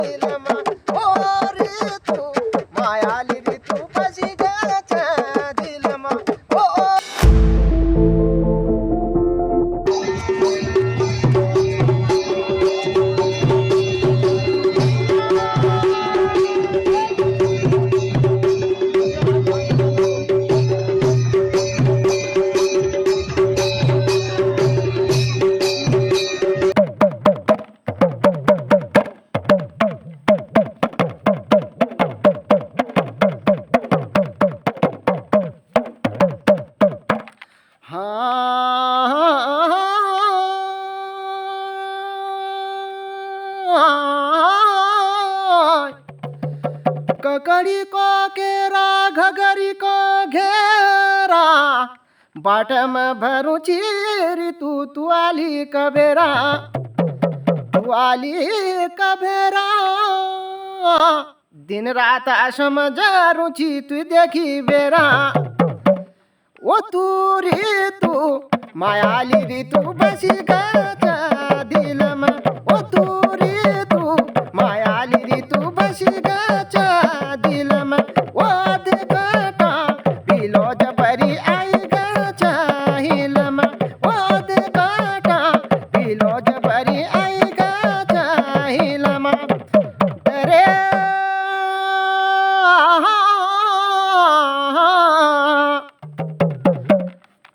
दिलमा ओ रे तू मायाली रे तू बसी गाच्या दिलमा ओ ककड़ी को केरा घगरी को घेरा बाट में भरू चीरी तू आली कबेरा वाली कबेरा दिन रात आशम रुचि तू देखी बेरा ओ तू रे तू मायाली रे तू बसी गाच्या दिलमा ओ तू रे तू मायाली रे तू बसी गाच्या दिलमा ओ देखटा बिलो जबरी आई गाच्या हिलमा ओ देखटा बिलो जबरी आई गाच्या हिलमा रे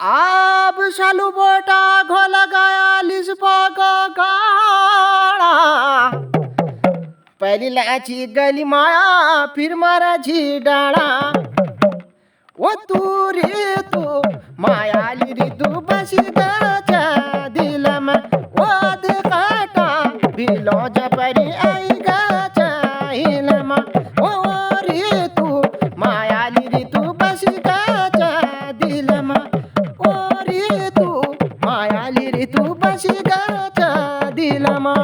आब शालू बोटा घोल गाया लिसपा गाड़ा पहली लाची गली माया फिर माराची डाड़ा ओ तू रे तू मायाली रे तू बसी गाच्या दिलमा ओ देखटा बिलो जपरी आई गाच्या हिलमा ओ रे तू मायाली रे तू बसी गाच्या दिलमा ओ रे तू मायाली रे तू बसी गाच्या दिलमा